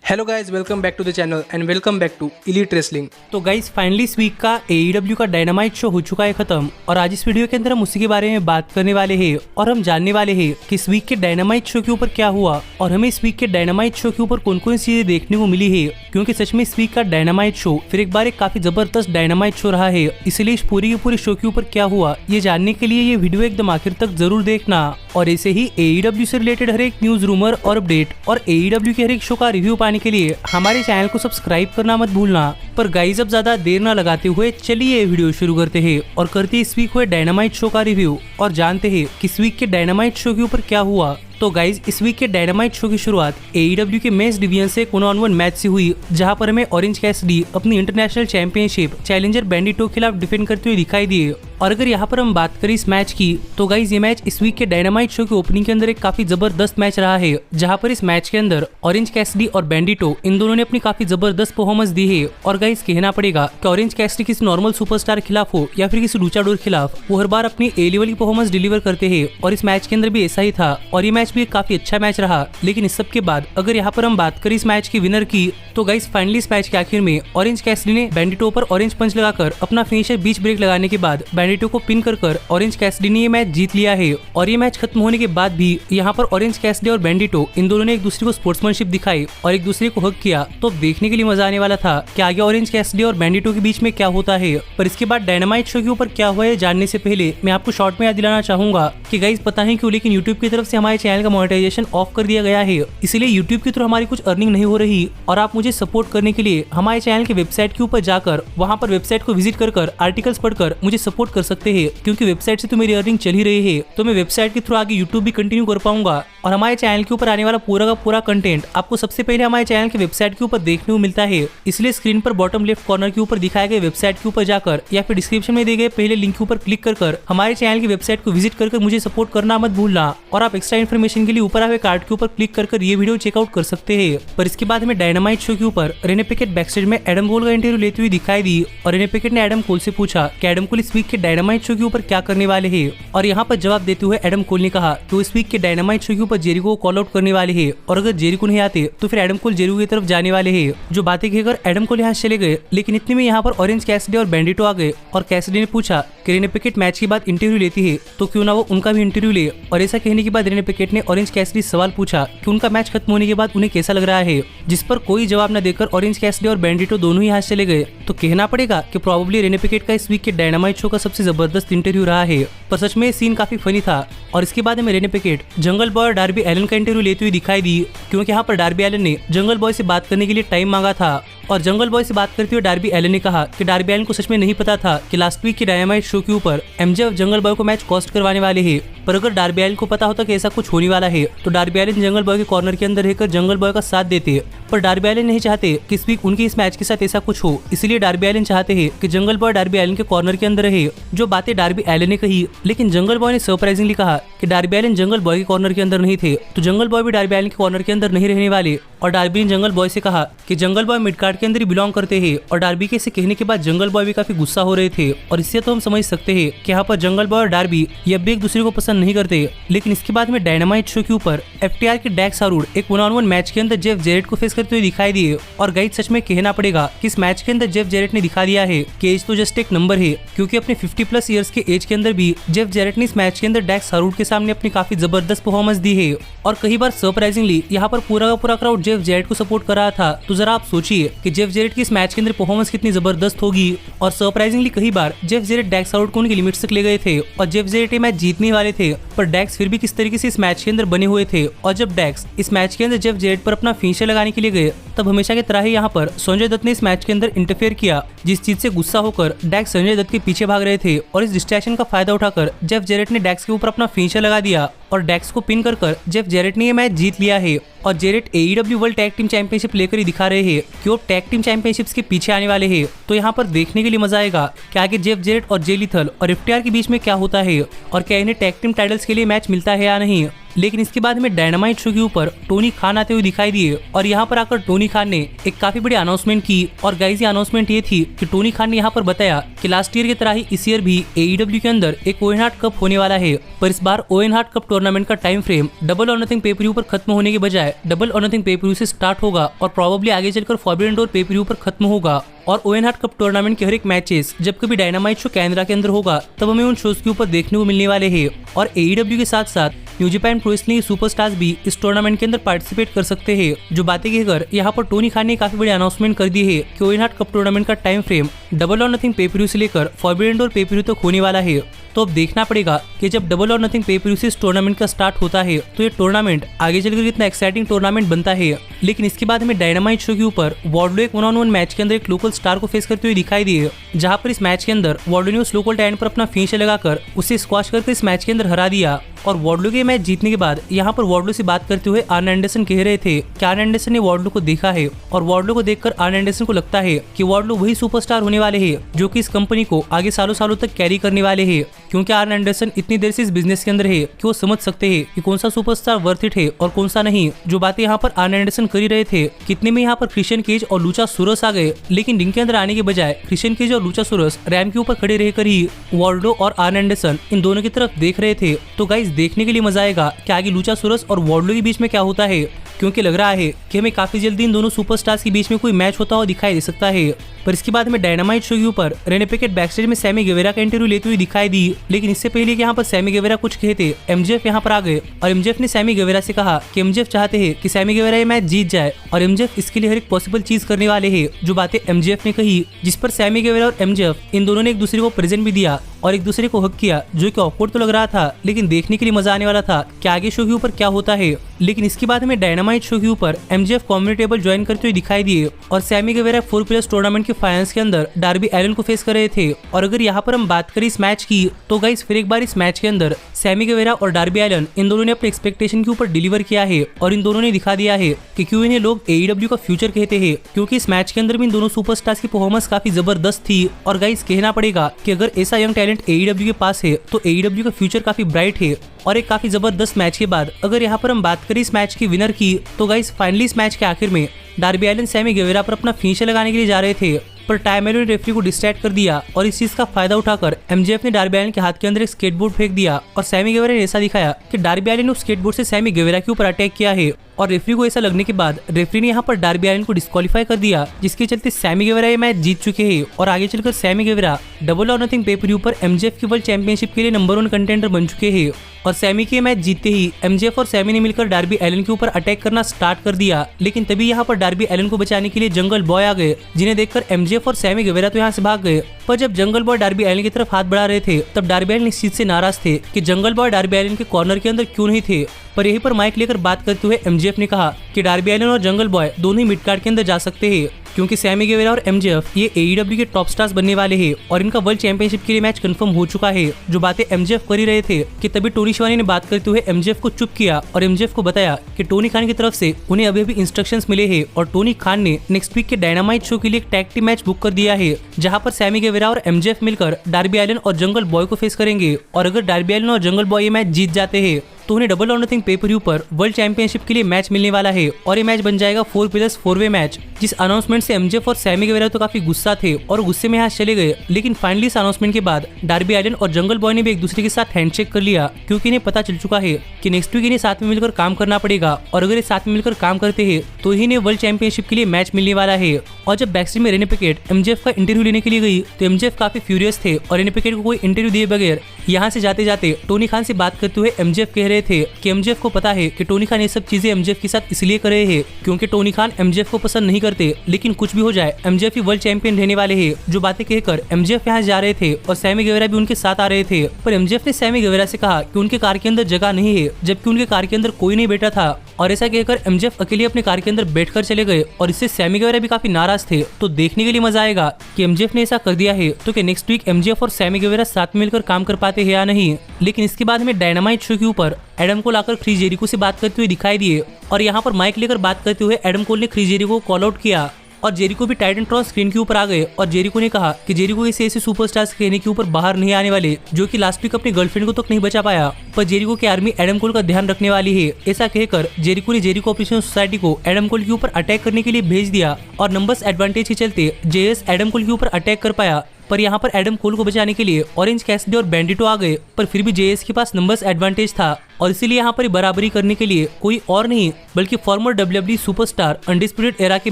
Hello guys, welcome back to the channel and welcome back to elite wrestling. तो guys finally इस week का AEW का dynamite show हो चुका है खत्म और आज इस वीडियो के अंदर हम उसी के बारे में बात करने वाले हैं और हम जानने वाले हैं कि इस वीक के डायनामाइट शो के ऊपर क्या हुआ और हमें इस वीक के डायनामाइट शो के ऊपर कौन कौन सी चीजें देखने को मिली है। क्योंकि सच में इस वीक का डायनामाइट शो फिर एक बार एक काफी जबरदस्त डायनामाइट शो रहा है, इसलिए इस पूरी के पूरे शो के ऊपर क्या हुआ ये जानने के लिए ये वीडियो एकदम आखिर तक जरूर देखना। और ऐसे ही AEW से रिलेटेड हर एक न्यूज, रूमर और अपडेट और AEW के हर एक शो का रिव्यू पाने के लिए हमारे चैनल को सब्सक्राइब करना मत भूलना। पर गाइस अब ज्यादा देर ना लगाते हुए चलिए वीडियो शुरू करते हैं और करते हैं इस वीक हुए डायनामाइट शो का रिव्यू और जानते हैं कि इस वीक के डायनामाइट शो के ऊपर क्या हुआ। तो गाइज इस वीक के डायनामाइट शो की शुरुआत AEW के मेंस डिवीजन से 1-on-1 मैच से हुई, जहां पर हमें ऑरेंज कैसिडी अपनी इंटरनेशनल चैंपियनशिप चैलेंजर बैंडिटो के खिलाफ डिफेंड करते हुए दिखाई दिए। और अगर यहाँ पर हम बात करें इस मैच की तो गाइज ये मैच इस वीक के डायनामाइट शो के ओपनिंग के अंदर एक काफी जबरदस्त मैच रहा है, जहाँ पर इस मैच के अंदर ऑरेंज कैसिडी और बैंडिटो इन दोनों ने अपनी काफी जबरदस्त परफॉर्मेंस दी है। और गाइज कहना पड़ेगा कि ऑरेंज कैसिडी किसी नॉर्मल सुपरस्टार खिलाफ हो या फिर किसी लूचाडोर खिलाफ, वो हर बार अपनी A लेवल की परफॉर्मेंस डिलीवर करते हैं और इस मैच के अंदर भी ऐसा ही था और ये मैच भी काफी अच्छा मैच रहा। लेकिन इस सब के बाद अगर यहाँ पर हम बात करें इस मैच की विनर की तो गाइस फाइनली इस मैच के आखिर में ऑरेंज कैसिडी ने बैंडिटो पर ऑरेंज पंच लगाकर अपना फिनिशर बीच ब्रेक लगाने के बाद बैंडिटो को पिन कर ऑरेंज कैसिडी ने ये मैच जीत लिया है। और ये मैच खत्म होने के बाद भी यहाँ पर ऑरेंज कैसिडी और बैंडिटो इन दोनों ने एक दूसरे को स्पोर्ट्समैनशिप दिखाई और एक दूसरे को हक किया, तो देखने के लिए मजा आने वाला था कि आगे ऑरेंज कैसिडी और बैंडिटो के बीच में क्या होता है। पर इसके बाद डायनामाइट शो के ऊपर क्या हुआ है जानने से पहले मैं आपको शॉर्ट में याद दिलाना चाहूंगा कि गाइस पता नहीं क्यों लेकिन यूट्यूब की तरफ से हमारे चैनल का मोनेटाइजेशन ऑफ कर दिया गया है, इसलिए यूट्यूब की तरफ हमारी कुछ अर्निंग नहीं हो रही। और आप मुझे सपोर्ट करने के लिए हमारे चैनल के वेबसाइट के ऊपर जाकर वहाँ पर वेबसाइट को विजिट कर आर्टिकल्स पढ़कर मुझे सपोर्ट कर सकते हैं, क्योंकि वेबसाइट से तो मेरी अर्निंग चल ही रही है, तो मैं वेबसाइट के थ्रू आगे यूट्यूब भी कंटिन्यू कर पाऊंगा। और हमारे चैनल के ऊपर आने वाला पूरा का पूरा कंटेंट आपको सबसे पहले हमारे चैनल के वेबसाइट के ऊपर देखने को मिलता है, इसलिए स्क्रीन पर बॉटम लेफ्ट कॉर्नर के ऊपर दिखाए गए वेबसाइट के ऊपर जाकर या फिर डिस्क्रिप्शन में दिए गए पहले लिंक के ऊपर क्लिक कर हमारे चैनल की वेबसाइट को विजिट कर मुझे सपोर्ट करना मत भूलना। और आप एक्स्ट्रा इन्फॉर्मेशन के लिए ऊपर आए कार्ड के ऊपर क्लिक कर ये वीडियो चेकआउट कर सकते हैं। पर इसके बाद हमें डायनामाइट शो के ऊपर रेने पिकेट बैकस्टेज में एडम कोल का इंटरव्यू लेते हुए दिखाई दी और रेने पिकेट ने एडम कोल से पूछा कि एडम कोल इस वीक के डायनामाइट शो के ऊपर क्या करने वाले हैं। और यहाँ पर जवाब देते हुए एडम कोल ने कहा कि इस वीक के डायनामाइट शो के ऊपर जेरिको को कॉल आउट करने वाले हैं और अगर जेरिको नहीं आते तो फिर एडम कोल जेरिको की तरफ जाने वाले हैं। जो बातें कहकर एडम कोल यहाँ चले गए, लेकिन इतने में यहाँ पर ऑरेंज कैसिडी और बैंडिटो आ गए और कैसिडी ने पूछा कि रेने पिकेट मैच के बाद इंटरव्यू लेती है तो क्यों ना वो उनका भी इंटरव्यू ले। और ऐसा कहने के बाद रेने पिकेट ने ऑरेंज कैसिडी सवाल पूछा कि उनका मैच खत्म होने के बाद उन्हें कैसा लग रहा है, जिस पर कोई जवाब न देकर ऑरेंज कैसिडी और बैंडिटो दोनों ही यहाँ चले गए। तो कहना पड़ेगा कि प्रोबेबली रेने पिकेट का इस वीक के डायनामाइट शो का सबसे जबरदस्त इंटरव्यू रहा है। पर सच में सीन काफी फनी था। और इसके बाद में रेने पिकेट जंगल बॉय और डार्बी एलन का इंटरव्यू लेते हुए दिखाई दी, क्योंकि यहाँ पर डार्बी एलन ने जंगल बॉय से बात करने के लिए टाइम मांगा था। और जंगल बॉय से बात करते हुए डार्बी एलन ने कहा कि डार्बी एलन को सच में नहीं पता था कि लास्ट वीक के डायनामाइट शो के ऊपर MJF जंगल बॉय को मैच कॉस्ट करवाने वाले हैं। पर अगर डार्बी एलन को पता होता कि ऐसा कुछ होने वाला है तो डार्बी एलन जंगल बॉय के कॉर्नर के अंदर रहकर जंगल बॉय का साथ देते। पर डार्बी एलन नहीं चाहते कि इस वीक उनके इस मैच के साथ ऐसा कुछ हो, इसलिए डार्बी एलन चाहते हैं कि जंगल बॉय डार्बी एलन के कॉर्नर के अंदर रहे। जो बातें डार्बी एलन ने कही, लेकिन जंगल बॉय ने सरप्राइजिंगली कहा कि डार्बी एलन जंगल बॉय के कॉर्नर के अंदर नहीं थे, तो जंगल बॉय भी डार्बी एलन के कॉर्नर के अंदर नहीं रहने वाले। और डार्बी ने जंगल बॉय से कहा कि जंगल बॉय मिड कार्ड के अंदर ही बिलोंग करते हैं। और डार्बी के इसे कहने के बाद जंगल बॉय भी काफी गुस्सा हो रहे थे और इससे तो हम समझ सकते हैं कि यहाँ पर जंगल बॉय और डार्बी ये भी एक दूसरे को पसंद नहीं करते। लेकिन इसके बाद में डायनामाइट शो के ऊपर FTR के डैक्स हारूड एक 1-on-1 मैच के अंदर जेफ जेरेट को फेस करते हुए दिखाई दिए। और गाइस सच में कहना पड़ेगा कि इस मैच के अंदर जेफ जेरेट ने दिखा दिया है कि एज तो जस्ट एक नंबर है, क्योंकि अपने 50+ ईयर्स के एज के अंदर भी जेफ जेरेट ने इस मैच के अंदर डैक्स हारूड के सामने अपनी काफी जबरदस्त परफॉर्मेंस दी है। और कई बार सरप्राइजिंगली यहाँ पर पूरा का पूरा क्राउड जेफ जेरेट को सपोर्ट कर रहा था। तो जरा आप सोचिए कि जेफ जेरेट की इस मैच के अंदर परफॉर्मेंस कितनी जबरदस्त होगी। और सरप्राइजिंगली कई बार जेफ जेरेट डैक्स हारूड को उनकी लिमिट्स तक ले गए थे और जेफ जेरेट ये मैच जीतने वाले थे, पर डैक्स फिर भी किस तरीके से इस मैच के अंदर बने हुए थे। और जब डैक्स इस मैच के अंदर जेफ जेरेट पर अपना फिनिशर लगाने के लिए गए, तब हमेशा की तरह ही यहाँ पर संजय दत्त ने इस मैच के अंदर इंटरफेयर किया, जिस चीज से गुस्सा होकर डैक्स संजय दत्त के पीछे भाग रहे थे। और इस डिस्ट्रैक्शन का फायदा उठाकर जेफ जेरेट ने डैक्स के ऊपर अपना फिनिशर लगा दिया और डैक्स को पिन कर जेफ जेरेट ने ये मैच जीत लिया है। और Jared AEW world tag team championship लेकर ही दिखा रहे हैं कि वो टैग टीम चैंपियनशिप्स के पीछे आने वाले हैं। तो यहाँ पर देखने के लिए मजा आएगा कि आगे जेफ जेरेट और जे लिथल और FTR के बीच में क्या होता है और क्या इन्हें टैग टीम टाइटल्स के लिए मैच मिलता है या नहीं। लेकिन इसके बाद हमें डायनामाइट शो के ऊपर टोनी खान आते हुए दिखाई दिए और यहाँ पर आकर टोनी खान ने एक काफी बड़ी अनाउंसमेंट की। और गाइस, ये अनाउंसमेंट ये थी कि टोनी खान ने यहाँ पर बताया कि लास्ट ईयर की तरह ही इस ईयर भी AEW के अंदर एक ओवेन हार्ट कप होने वाला है, पर इस बार ओवेन हार्ट कप टूर्नामेंट का टाइम फ्रेम डबल और नथिंग पेपरव्यू पर खत्म होने के बजाय डबल और नथिंग पेपरव्यू से स्टार्ट होगा और प्रोबेबली आगे चलकर फॉरबिडन डोर पेपरव्यू पर खत्म होगा। और ओवेन हार्ट कप टूर्नामेंट के हर एक मैचेस जब कभी डायनामाइट शो कैनरा के अंदर होगा तब हमें उन शोज के ऊपर देखने को मिलने वाले हैं। और AEW के साथ साथ new Japan pro wrestling superstars भी इस टूर्नामेंट के अंदर पार्टिसिपेट कर सकते हैं। जो बातें कहकर यहाँ पर टोनी खान ने काफी बड़ी अनाउंसमेंट कर दी है कि ओवेन हार्ट कप टूर्नामेंट का टाइम फ्रेम डबल और नथिंग पेपरव्यू से लेकर फॉरबिडन डोर पेपरव्यू तक होने वाला है। तो अब देखना पड़ेगा कि जब डबल और नथिंग पेपरव्यू से इस टूर्नामेंट का स्टार्ट होता है तो ये टूर्नामेंट आगे चलकर कितना एक्साइटिंग टूर्नामेंट बनता है। लेकिन इसके बाद हमें डायनामाइट शो के ऊपर वार्डलो एक 1-on-1 मैच के अंदर एक लोकल स्टार को फेस करते हुए दिखाई दिए, जहां पर इस मैच के अंदर वार्डलो ने उस लोकल टैलेंट पर अपना फिनिशर लगाकर उसे स्क्वाश करके इस मैच के अंदर हरा दिया। और वार्डलो के मैच जीतने के बाद यहाँ पर वार्डलो से बात करते हुए आर्न एंडरसन कह रहे थे कि आर्न एंडरसन ने वार्डलो को देखा है और वार्डलो को देखकर आर्न एंडरसन को लगता है कि वार्डलो वही सुपरस्टार होने वाले हैं जो कि इस कंपनी को आगे सालों सालों तक कैरी करने वाले हैं, क्योंकि आर्न एंडरसन इतनी देर से इस बिजनेस के अंदर है कि वो समझ सकते हैं कि कौन सा सुपरस्टार वर्थ इट है और कौन सा नहीं। जो बातें यहाँ पर आर्न एंडरसन कर ही रहे थे, कितने में यहाँ पर क्रिश्चियन केज और लुचासोरस आ गए, लेकिन रिंग के अंदर आने के बजाय क्रिश्चियन केज और लुचासोरस रैम के ऊपर खड़े रहकर ही वार्डलो और आर्न एंडरसन इन दोनों की तरफ देख रहे थे। तो गाइस, देखने के लिए मजा आएगा कि आगे लुचासोरस और वार्डलो के बीच में क्या होता है, क्योंकि लग रहा है कि हमें काफी जल्दी इन दोनों सुपरस्टार्स के बीच में कोई मैच होता हुआ दिखाई दे सकता है। पर इसके बाद हमें डायनामाइट शो के ऊपर रेने पिकेट बैकस्टेज में सैमी गेवेरा का इंटरव्यू लेते हुए दिखाई दी। लेकिन इससे पहले कि यहाँ पर सैमी गेवेरा कुछ कहते, MJF यहाँ पर आ गए और MJF ने सैमी गेवेरा से कहा कि MJF चाहते हैं कि सैमी गेवेरा ये मैच जीत जाए और MJF इसके लिए हर एक पॉसिबल चीज करने वाले हैं। जो बातें MJF ने कही, जिस पर सैमी गेवेरा और MJF इन दोनों ने एक दूसरे को प्रेजेंट भी दिया और एक दूसरे को हक किया, जो कि ऑकवर्ड तो लग रहा था लेकिन देखने के लिए मजा आने वाला था कि आगे शो के ऊपर क्या होता है। लेकिन इसके बाद हमें डायनामाइट शो के ऊपर MJF कॉमेंट्री टेबल ज्वाइन करते हुए दिखाई दिए और सैमी गेवेरा 4 प्लेयर्स टूर्नामेंट के फाइनल्स के अंदर डार्बी एलन को फेस कर रहे थे। और अगर यहाँ पर हम बात करें इस मैच की तो गाइस, फिर एक बार इस मैच के अंदर सैमी गेवेरा और डार्बी एलन इन दोनों ने अपने एक्सपेक्टेशन के ऊपर डिलीवर किया है और इन दोनों ने दिखा दिया है कि क्यों इन्हें लोग AEW का फ्यूचर कहते हैं, क्योंकि इस मैच के अंदर भी इन दोनों सुपरस्टार्स की परफॉर्मेंस काफी जबरदस्त थी। और गाइस, कहना पड़ेगा कि अगर ऐसा यंग टैलेंट AEW के पास है तो AEW का फ्यूचर काफी ब्राइट है। और एक काफी जबरदस्त मैच के बाद अगर यहाँ पर हम बात करें इस मैच की विनर की तो गाइस, फाइनली इस मैच के आखिर में डार्बी एलन सैमी गेवेरा पर अपना फिनिशर लगाने के लिए जा रहे थे, पर टाइमेलो ने रेफरी को डिस्ट्रैक्ट कर दिया और इस चीज का फायदा उठाकर MJF ने डार्बी एलन के हाथ के अंदर एक स्केटबोर्ड फेंक दिया और सैमी गेवेरा ने ऐसा दिखाया कि डार्बी एलन ने उस स्केटबोर्ड से सैमी गेवेरा के ऊपर अटैक किया है। और रेफरी को ऐसा लगने के बाद रेफरी ने यहाँ पर डार्बी एलन को डिस्क्वालीफाई कर दिया, जिसके चलते सैमी गेवेरा ये मैच जीत चुके हैं और आगे चलकर सैमी गेवेरा डबल और नथिंग पेपरव्यू पर MJF की वर्ल्ड चैंपियनशिप के लिए नंबर 1 कंटेंडर बन चुके हैं। और सैमी के मैच जीतते ही MJF और सैमी ने मिलकर डार्बी एलन के ऊपर अटैक करना स्टार्ट कर दिया। लेकिन तभी यहाँ पर डार्बी एलन को बचाने के लिए जंगल बॉय आ गए, जिन्हें देखकर MJF और सैमी गेवेरा तो यहाँ से भाग गए। पर जब जंगल बॉय डार्बी एलन की तरफ हाथ बढ़ा रहे थे तब डार्बी एलन इस चीज से नाराज थे कि जंगल बॉय डार्बी एलन के कॉर्नर के अंदर क्यों नहीं थे। पर यहीं पर माइक लेकर बात करते हुए MJF ने कहा कि डार्बी एलन और जंगल बॉय दोनों ही मिड कार्ड के अंदर जा सकते हैं, क्योंकि सैमी गेवेरा और MJF ये AEW के टॉप स्टार्स बनने वाले हैं और इनका वर्ल्ड चैंपियनशिप के लिए मैच कंफर्म हो चुका है। जो बातें MJF कर ही रहे थे कि तभी टोनी शिवानी ने बात करते हुए MJF को चुप किया और MJF को बताया कि टोनी खान की तरफ से उन्हें अभी अभी इंस्ट्रक्शंस मिले हैं और टोनी खान ने नेक्स्ट वीक के डायनामाइट शो के लिए एक टैग टीम मैच बुक कर दिया है, जहां पर सैमी गेवेरा और MJF मिलकर डार्बी एलन और जंगल बॉय को फेस करेंगे। और अगर डार्बी एलन और जंगल बॉय ये मैच जीत जाते हैं तो उन्हें डबल और नथिंग पेपरव्यू पर वर्ल्ड चैंपियनशिप के लिए मैच मिलने वाला है और ये मैच बन जाएगा 4+4 मैच। जिस अनाउंसमेंट से MJF और सैमी गेवेरा तो काफी गुस्सा थे और गुस्से में यहाँ चले गए, लेकिन फाइनली इस अनाउंसमेंट के बाद डार्बी एलन और जंगल बॉय ने भी एक दूसरे के साथ हैंडशेक कर लिया, क्योंकि इन्हें पता चल चुका है कि नेक्स्ट वीक इन्हें साथ में मिलकर काम करना पड़ेगा और अगर ये साथ में मिलकर काम करते हैं तो इन्हें वर्ल्ड चैंपियनशिप के लिए मैच मिलने वाला है। और जब बैकस्टेज में रेने पिकेट MJF का इंटरव्यू लेने के लिए गई तो MJF काफी फ्यूरियस थे और रेने पिकेट को कोई इंटरव्यू दिए बगैर यहाँ से जाते जाते टोनी खान से बात करते हुए MJF कह रहे थे कि MJF को पता है कि टोनी खान ये सब चीजें MJF के साथ इसलिए कर रहे हैं क्योंकि टोनी खान MJF को पसंद नहीं करते, लेकिन कुछ भी हो जाए MJF ही वर्ल्ड चैंपियन रहने वाले हैं। जो बातें कहकर MJF यहाँ जा रहे थे और सैमी गेवेरा भी उनके साथ आ रहे थे, पर MJF ने सैमी गेवेरा से कहा कि उनके कार के अंदर जगह नहीं है, जबकि उनके कार के अंदर कोई नहीं बैठा था। और ऐसा कहकर MJF अकेले अपने कार के अंदर बैठकर चले गए और इससे सैमी गेवेरा भी काफी नाराज थे। तो देखने के लिए मजा आएगा कि MJF ने ऐसा कर दिया है तो कि नेक्स्ट वीक MJF और सैमी गेवेरा साथ मिलकर काम कर पाते हैं या नहीं। लेकिन इसके बाद हमें डायनामाइट शो के ऊपर एडम कोल आकर क्रिस जेरिको से बात करते हुए दिखाई दिए और यहाँ पर माइक लेकर बात करते हुए एडम कोल ने क्रिस जेरिको को कॉल आउट किया और जेरिको भी टाइटनट्रॉन स्क्रीन के ऊपर आ गए और जेरिको ने कहा कि जेरिको किसी ऐसे सुपरस्टार्स कहने के ऊपर बाहर नहीं आने वाले जो कि लास्ट वीक अपनी गर्लफ्रेंड को तक नहीं बचा पाया, पर जेरिको की आर्मी एडम कोल का ध्यान रखने वाली है। ऐसा कहकर जेरिको ने जेरिको ऑपरेशन सोसाइटी को एडम कोल के ऊपर अटैक करने के लिए भेज दिया और नंबर्स एडवांटेज के चलते जेएस एडम कोल के ऊपर अटैक कर पाया। पर यहाँ पर एडम कोल को बचाने के लिए ऑरेंज कैसिडी और बैंडिटो आ गए, पर फिर भी जेएस के पास नंबर्स एडवांटेज था और इसीलिए यहाँ पर बराबरी करने के लिए कोई और नहीं बल्कि farmer WWE superstar undisputed era के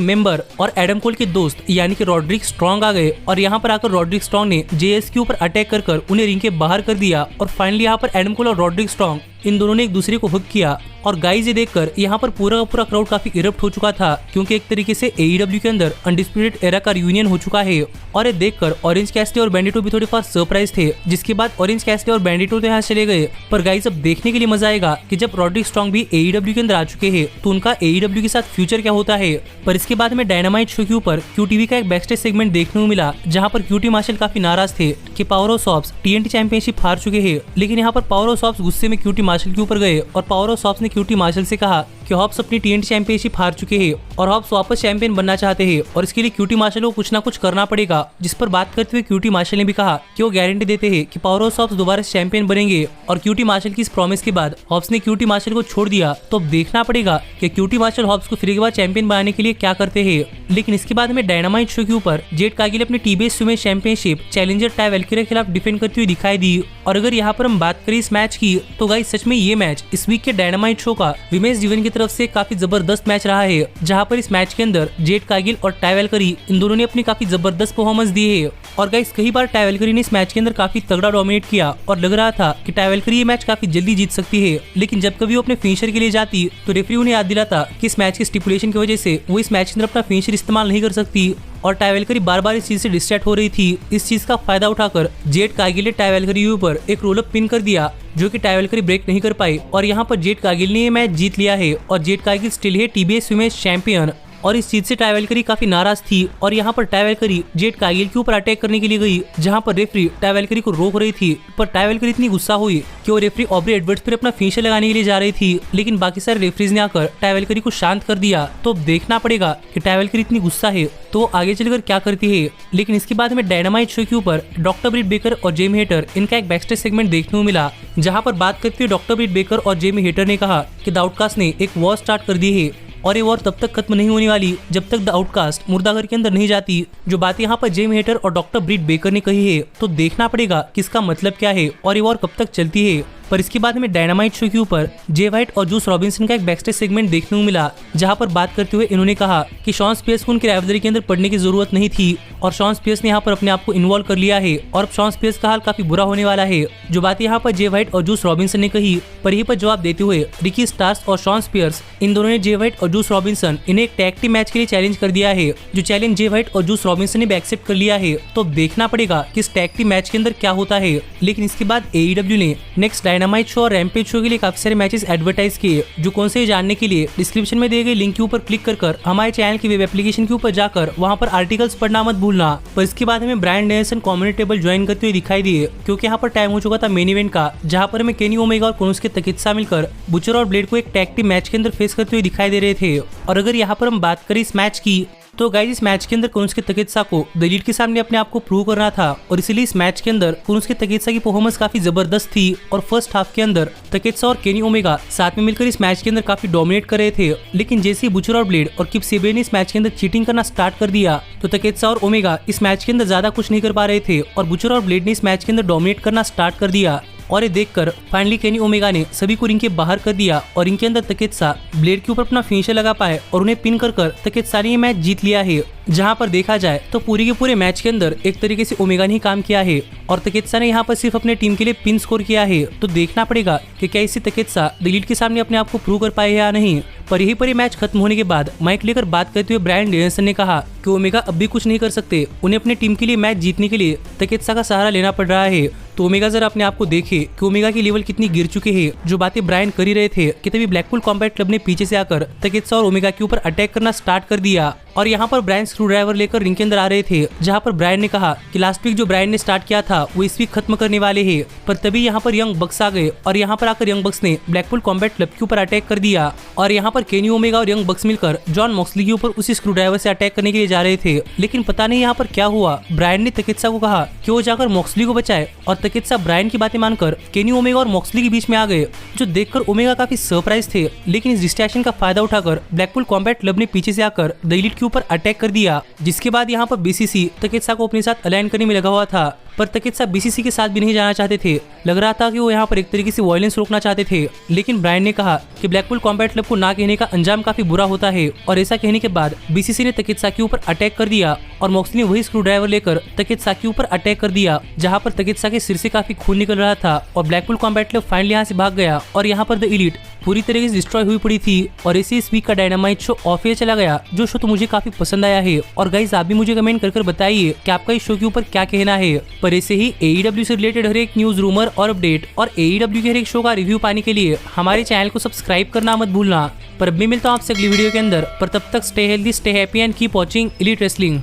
मेंबर और एडम कोल के दोस्त यानी कि रॉड्रिक स्ट्रॉन्ग आ गए और यहाँ पर आकर रॉड्रिक स्ट्रॉन्ग ने जेएस के ऊपर अटैक कर उन्हें रिंग के बाहर कर दिया और फाइनली यहाँ पर एडम कोल और रॉड्रिक स्ट्रॉन्ग इन दोनों ने एक दूसरे को हुक किया। और गाइस ये देखकर यहाँ पर पूरा का पूरा क्राउड काफी इरप्ट हो चुका था क्योंकि एक तरीके से एईडब्ल्यू के अंदर अनडिस्प्यूटेड एरा का रियूनियन हो चुका है। और ये देखकर ऑरेंज कैसिडी और बैंडिटो भी थोड़े फार सरप्राइज थे, जिसके बाद ऑरेंज कैसिडी और बैंडिटो तो यहाँ चले गए। पर गाइस अब देखने के लिए मजा आएगा कि जब रॉड्रिक स्ट्रॉन्ग भी एईडब्ल्यू के अंदर आ चुके हैं तो उनका एईडब्ल्यू के साथ फ्यूचर क्या होता है। पर इसके बाद में डायनामाइट शो के ऊपर क्यूटीवी का एक बैकस्टेज सेगमेंट देखने को मिला जहाँ पर क्यूटी मार्शल काफी नाराज थे कि power of shops TNT championship हार चुके हैं, लेकिन यहाँ पर पावर ऑफ सॉप्स गुस्से में क्यूटी मार्शल के ऊपर गए और पावर ऑफ सॉप्स ने क्यूटी मार्शल से कहा कि हॉप्स अपनी टीएनटी चैंपियनशिप हार चुके हैं और हॉप्स वापस चैंपियन बनना चाहते हैं और इसके लिए क्यूटी मार्शल को कुछ ना कुछ करना पड़ेगा। जिस पर बात करते हुए क्यूटी मार्शल ने भी कहा कि वो गारंटी देते हैं कि पावर ऑफ सॉप्स दोबारा चैंपियन बनेंगे और क्यूटी मार्शल की इस प्रॉमिस के बाद हॉप्स ने क्यूटी मार्शल को छोड़ दिया। तो अब देखना पड़ेगा कि क्यूटी मार्शल हॉप्स को फिर एक बार चैंपियन बनाने के लिए क्या करते हैं। लेकिन इसके बाद में डायनामाइट शो के ऊपर जेड कार्गिल अपनी TBS women championship challenger Taya Valkyrie के खिलाफ डिफेंड करती हुई दिखाई दी। और अगर यहाँ पर हम बात करें इस मैच की तो गाइस सच में ये मैच इस वीक के डायनामाइट शो का विमेंस डिवीजन की तरफ से काफी जबरदस्त मैच रहा है, जहाँ पर इस मैच के अंदर जेड कार्गिल और टाई वेल्कियर इन दोनों ने अपनी काफी जबरदस्त परफॉर्मेंस दी है। और गाइस कई बार टाई वेल्कियर ने इस मैच के अंदर काफी तगड़ा डोमिनेट किया और लग रहा था कि टाई वेल्कियर ये मैच काफी जल्दी जीत सकती है, लेकिन जब कभी वो अपने फिनिशर के लिए जाती तो रेफरी उन्हें याद दिलाता कि इस मैच की स्टिपुलेशन की वजह से वो इस मैच के अंदर अपना फिनिशर इस्तेमाल नहीं कर सकती। और टाई वेल्कियर बार बार इस चीज से डिस्ट्रैक्ट हो रही थी। इस चीज का फायदा उठाकर जेड कार्गिल ने टाई वेल्कियर के ऊपर एक रोल अप पिन कर दिया जो कि टाई वेल्कियर ब्रेक नहीं कर पाई और यहाँ पर जेड कार्गिल ने ये मैच जीत लिया है और जेड कार्गिल स्टिल है टीबीएस वुमेन्स चैंपियन। और इस चीज से टाई वेल्कियर काफी नाराज थी और यहाँ पर टाई वेल्कियर जेड कार्गिल के ऊपर अटैक करने के लिए गई, जहाँ पर रेफरी टाई वेल्कियर को रोक रही थी। पर टाई वेल्कियर इतनी गुस्सा हुई कि वो रेफरी ऑब्री एडवर्ड्स पर अपना फिनिशर लगाने के लिए जा रही थी, लेकिन बाकी सारे रेफरीज ने आकर टाई वेल्कियर को शांत कर दिया। तो अब देखना पड़ेगा कि टाई वेल्कियर इतनी गुस्सा है तो आगे चलकर क्या करती है। लेकिन इसके बाद में डायनामाइट शो के ऊपर डॉक्टर ब्रिट बेकर और जेमी हेटर इनका एक बैकस्टेज सेगमेंट देखने को मिला, जहाँ पर बात करते हुए डॉक्टर ब्रिट बेकर और जेमी हेटर ने कहा कि द आउटकास्ट ने एक वॉर स्टार्ट कर दी है और ये वॉर तब तक खत्म नहीं होने वाली जब तक द आउटकास्ट मुर्दाघर के अंदर नहीं जाती। जो बात यहाँ पर जेमी हेटर और डॉक्टर ब्रिट बेकर ने कही है तो देखना पड़ेगा कि इसका मतलब क्या है और ये वॉर कब तक चलती है। पर इसके बाद में डायनामाइट शो के ऊपर जे वाइट और जूस रॉबिन्सन का एक बैकस्टेज सेगमेंट देखने को मिला, जहां पर बात करते हुए इन्होंने कहा कि शॉन स्पियर्स को उनकी राइवलरी के अंदर पड़ने की जरूरत नहीं थी और शॉन स्पियर्स ने यहाँ पर अपने आप को इन्वॉल्व कर लिया है और अब शॉन स्पियर्स का हाल काफी बुरा होने वाला है। जो बात यहाँ पर जे वाइट और जूस रॉबिन्सन ने कही, पर यही पर जवाब देते हुए रिकी स्टार्स और शॉन स्पियर्स इन दोनों ने जे वाइट और जूस रॉबिन्सन इन्हें एक टैग टीम मैच के लिए चैलेंज कर दिया है, जो चैलेंज जे वाइट और जूस रॉबिन्सन ने भी एक्सेप्ट कर लिया है। तो देखना पड़ेगा कि इस टैग टीम मैच के अंदर क्या होता है। लेकिन इसके बाद एईडब्ल्यू ने नेक्स्ट डायनामाइट शो और रैम्पेज शो के लिए काफी सारे मैचेस एडवर्टाइज किए, जो कौन से जानने के लिए डिस्क्रिप्शन में दिए गए लिंक के ऊपर क्लिक कर हमारे चैनल की वेब एप्लीकेशन के ऊपर जाकर वहां पर आर्टिकल्स पढ़ना मत भूलना। पर इसके बाद हमें ब्रायन डेनियल्सन कमेंटेटर टेबल ज्वाइन करते हुए दिखाई दिए, क्योंकि यहाँ पर टाइम हो चुका था मेन इवेंट का, जहाँ पर हमें केनी ओमेगा और कोनोसुके तकेत्सा मिलकर बुचर और ब्लेड को एक टैग टीम मैच के अंदर फेस करते हुए दिखाई दे रहे थे। और अगर यहाँ पर हम बात करें इस मैच की तो गाइस इस मैच के अंदर कोनोसुके तकेत्सा को द एलीट के सामने अपने आप को प्रूव करना था और इसीलिए इस मैच के अंदर कोनोसुके तकेत्सा की परफॉर्मेंस काफी जबरदस्त थी और फर्स्ट हाफ के अंदर तकेत्सा और केनी ओमेगा साथ में मिलकर इस मैच के अंदर काफी डोमिनेट कर रहे थे। लेकिन जैसे ही बुचर और ब्लेड और किप सेबियन ने इस मैच के अंदर चीटिंग करना स्टार्ट कर दिया तो तकेत्सा और ओमेगा इस मैच के अंदर ज्यादा कुछ नहीं कर पा रहे थे और बुचर और ब्लेड ने इस मैच के अंदर डोमिनेट करना स्टार्ट कर दिया। और ये देखकर फाइनली केनी ओमेगा ने सभी को रिंग के बाहर कर दिया और इनके अंदर तकेत्सा ब्लेड के ऊपर अपना फिनिशर लगा पाए और उन्हें पिन कर तकेत्सा ने ये मैच जीत लिया है। जहां पर देखा जाए तो पूरे के पूरे मैच के अंदर एक तरीके से ओमेगा ने ही काम किया है और तकेत्सा ने यहाँ पर सिर्फ अपने टीम के लिए पिन स्कोर किया है। तो देखना पड़ेगा कि क्या इसी तकेत्सा द एलीट के सामने अपने आप को प्रूव कर पाए या नहीं। पर यही पर मैच खत्म होने के बाद माइक लेकर बात करते हुए ब्रायन डेनियल्सन ने कहा कि ओमेगा अब भी कुछ नहीं कर सकते, उन्हें अपनी टीम के लिए मैच जीतने के लिए तकेत्सा का सहारा लेना पड़ रहा है। तो ओमेगा जरा अपने आप को देखे कि ओमेगा की लेवल कितनी गिर चुके हैं। जो बातें ब्रायन कर ही रहे थे कि तभी ब्लैकपूल कॉम्बैट क्लब ने पीछे से आकर तकेत्सा और ओमेगा के ऊपर अटैक करना स्टार्ट कर दिया और यहाँ पर ब्रायन स्क्रू ड्राइवर लेकर रिंग के अंदर आ रहे थे, जहाँ पर ब्रायन ने कहा कि लास्ट वीक जो ब्रायन ने स्टार्ट किया था वो इस वीक खत्म करने वाले हैं। पर तभी यहाँ पर यंग बक्स आ गए और यहाँ पर आकर यंग बक्स ने ब्लैकपूल कॉम्बैट क्लब के ऊपर अटैक कर दिया और यहाँ पर केनी ओमेगा और यंग बक्स मिलकर जॉन मॉक्सली के ऊपर उसी स्क्रू ड्राइवर से अटैक करने के लिए जा रहे थे। लेकिन पता नहीं यहाँ पर क्या हुआ, ब्रायन ने तकित्सा को कहा कि वो जाकर मॉक्सली को बचाए और तकित्सा ब्रायन की बातें मानकर केनी ओमेगा और मॉक्सली के बीच में आ गए, जो देखकर ओमेगा काफी सरप्राइज थे। लेकिन इस डिस्ट्रैक्शन का फायदा उठाकर ब्लैकपूल कॉम्बैट क्लब ने पीछे से आकर द एलीट के ऊपर अटैक कर दिया, जिसके बाद यहाँ पर बीसीसी तकित्सा को अपने साथ अलाइन करने में लगा हुआ था। पर तकित्सा बीसीसी के साथ भी नहीं जाना चाहते थे, लग रहा था कि वो यहाँ पर एक तरीके से वायलेंस रोकना चाहते थे। लेकिन ब्रायन ने कहा कि ब्लैकपूल कॉम्बैट क्लब को ना कहने का अंजाम काफी बुरा होता है और ऐसा कहने के बाद बीसीसी ने तकित्सा के ऊपर अटैक कर दिया और मॉक्सली ने वही स्क्रू ड्राइवर लेकर तकित्सा के ऊपर अटैक कर दिया, जहाँ पर तकित्सा के सिर से काफी खून निकल रहा था और ब्लैकपूल कॉम्बैट क्लब फाइनली यहाँ से भाग गया और यहाँ पर द एलीट पूरी तरीके से डिस्ट्रॉय हुई पड़ी थी। और ऐसे इस वीक का डायनामाइट शो ऑफ एयर चला गया, जो शो तो मुझे काफी पसंद आया है। और गाइस आप भी मुझे कमेंट कर बताइए कि आपका इस शो के ऊपर क्या कहना है। पर ऐसे ही AEW से रिलेटेड हर एक न्यूज, रूमर और अपडेट और AEW के हर एक शो का रिव्यू पाने के लिए हमारे चैनल को सब्सक्राइब करना मत भूलना। पर अब भी मिलता हूँ आपसे अगली वीडियो के अंदर, पर तब तक stay healthy, stay happy and keep watching elite wrestling.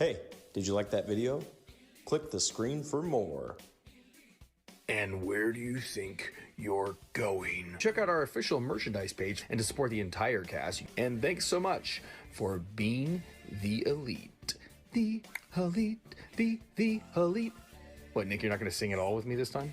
Hey, did you like that video? Click the screen for more. And where do you think you're going? Check out our official merchandise page and to support the entire cast. And thanks so much for being the elite. The elite, the elite. What, Nick, you're not going to sing it all with me this time?